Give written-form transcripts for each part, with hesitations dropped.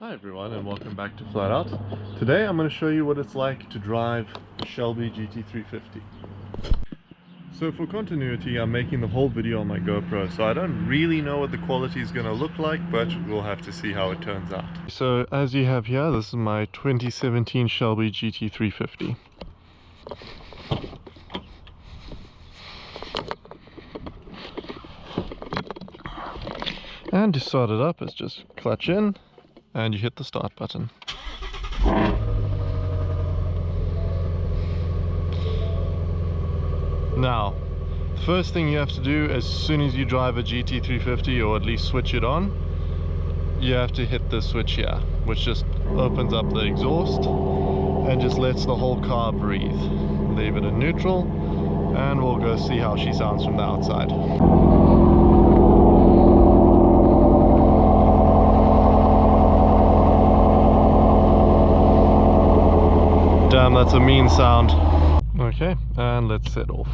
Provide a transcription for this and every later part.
Hi everyone and welcome back to Flat Out. Today I'm going to show you what it's like to drive a Shelby GT350. So for continuity I'm making the whole video on my GoPro, so I don't really know what the quality is going to look like, but we'll have to see how it turns out. So as you have here, this is my 2017 Shelby GT350. And to start it up, it's just clutch in and you hit the start button. Now, the first thing you have to do as soon as you drive a GT350, or at least switch it on, you have to hit the switch here, which just opens up the exhaust and just lets the whole car breathe. Leave it in neutral and we'll go see how she sounds from the outside. Damn, that's a mean sound. Okay, and let's set off.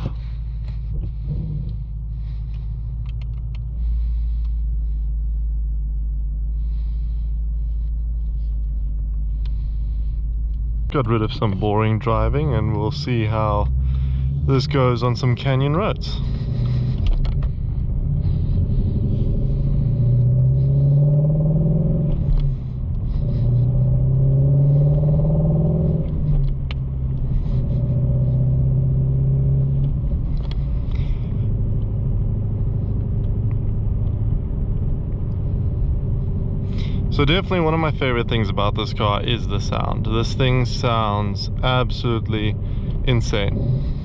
Got rid of some boring driving and we'll see how this goes on some canyon roads. So definitely one of my favorite things about this car is the sound. This thing sounds absolutely insane.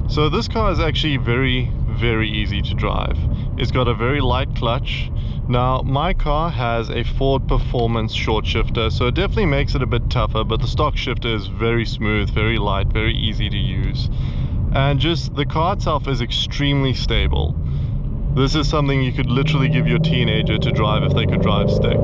So this car is actually very easy to drive. It's got a very light clutch. Now my car has a Ford Performance short shifter, so it definitely makes it a bit tougher, but the stock shifter is very smooth, very light, very easy to use. And just the car itself is extremely stable. This is something you could literally give your teenager to drive if they could drive stick.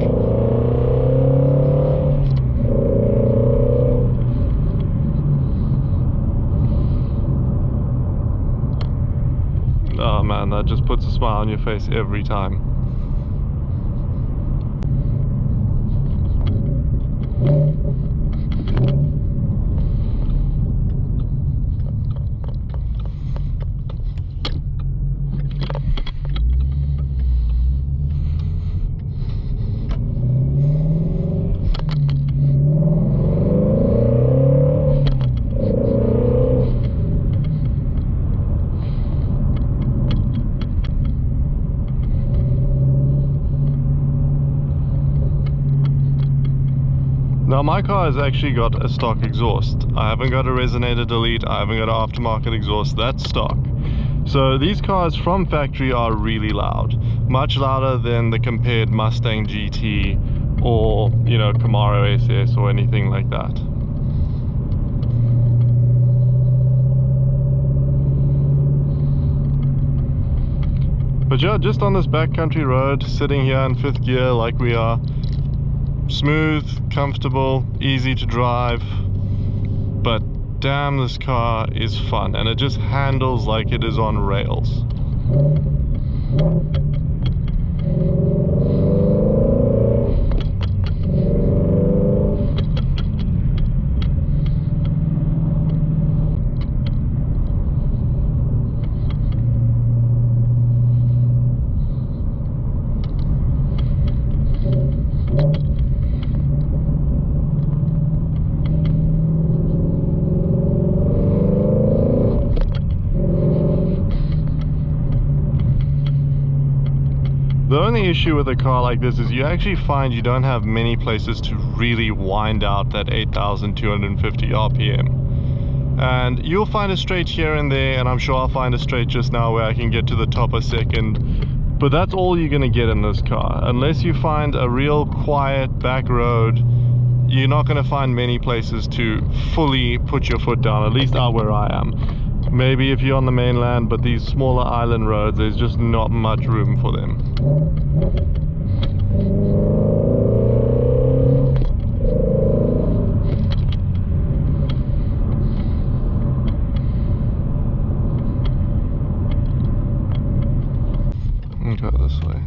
Oh man, that just puts a smile on your face every time. Now my car has actually got a stock exhaust. I haven't got a resonator delete, I haven't got an aftermarket exhaust, that's stock. So these cars from factory are really loud, much louder than the compared Mustang GT or, you know, Camaro SS or anything like that. But yeah, just on this backcountry road, sitting here in 5th gear like we are, smooth, comfortable, easy to drive, but damn, this car is fun and it just handles like it is on rails. The only issue with a car like this is you actually find you don't have many places to really wind out that 8,250 RPM. And you'll find a straight here and there, and I'm sure I'll find a straight just now where I can get to the top a second. But that's all you're going to get in this car. Unless you find a real quiet back road you're not going to find many places to fully put your foot down, at least out where I am. Maybe if you're on the mainland, but these smaller island roads, there's just not much room for them. Go this way.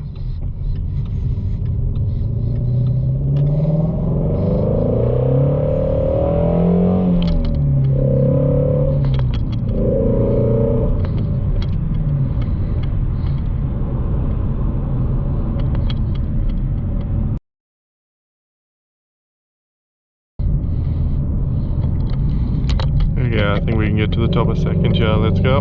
Yeah, I think we can get to the top of second here. Let's go.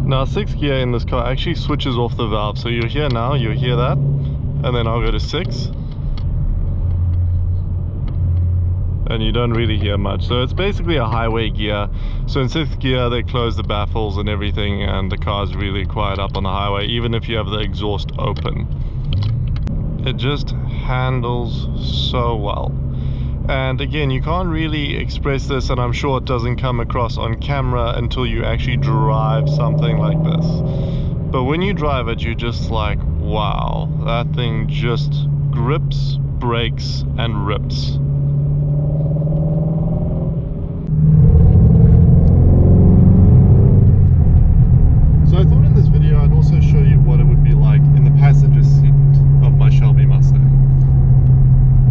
Now 6th gear in this car actually switches off the valve, so you're here now, you hear that, and then I'll go to 6, and you don't really hear much. So it's basically a highway gear. So in 6th gear they close the baffles and everything, and the car's really quiet up on the highway, even if you have the exhaust open. It just handles so well. And again, you can't really express this, and I'm sure it doesn't come across on camera until you actually drive something like this. But when you drive it, you're just like, wow, that thing just grips, brakes, and rips. So I thought in this video I'd also show you what it would be like in the passenger seat of my Shelby Mustang.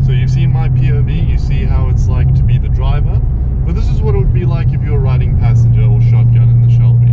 So you've seen my POV, you see how it's like to be the driver, but this is what it would be like if you were riding passenger or shotgun in the Shelby.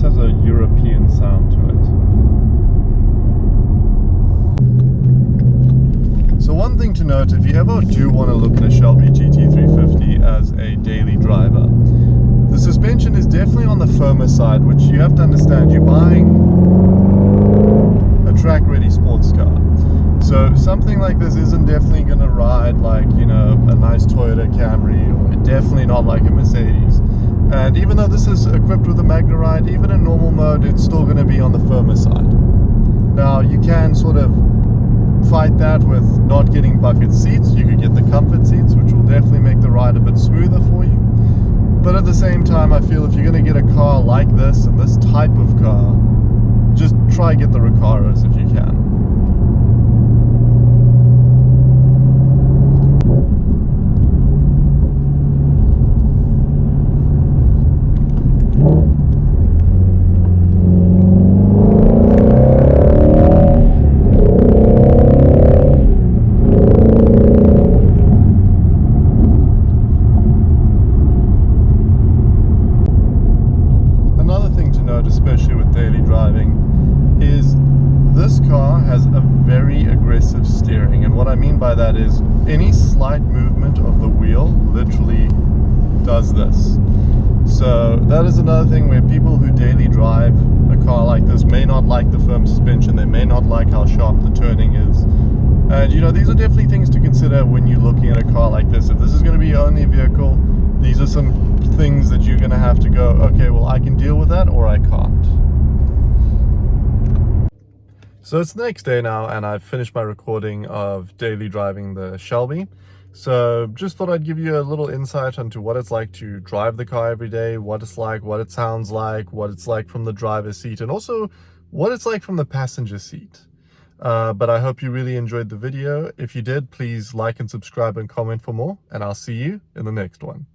Has a European sound to it. So one thing to note, if you ever do want to look at a Shelby GT350 as a daily driver, the suspension is definitely on the firmer side, which you have to understand. You're buying a track-ready sports car. So something like this isn't definitely going to ride like, you know, a nice Toyota Camry, or definitely not like a Mercedes. And even though this is equipped with a MagneRide, even in normal mode, it's still going to be on the firmer side. Now, you can sort of fight that with not getting bucket seats. You could get the comfort seats, which will definitely make the ride a bit smoother for you. But at the same time, I feel if you're going to get a car like this, and this type of car, just try get the Recaros if you can. Especially with daily driving, is this car has a very aggressive steering, and what I mean by that is any slight movement of the wheel literally does this. So that is another thing where people who daily drive a car like this may not like the firm suspension, they may not like how sharp the turning is. And you know, these are definitely things to consider when you're looking at a car like this. If this is going to be your only vehicle, these are some things that you're going to have to go, okay, well, I can deal with that, or I can't. So it's the next day now, and I've finished my recording of daily driving the Shelby. So just thought I'd give you a little insight into what it's like to drive the car every day, what it's like, what it sounds like, what it's like from the driver's seat, and also what it's like from the passenger seat. But I hope you really enjoyed the video. If you did, please like and subscribe and comment for more, and I'll see you in the next one.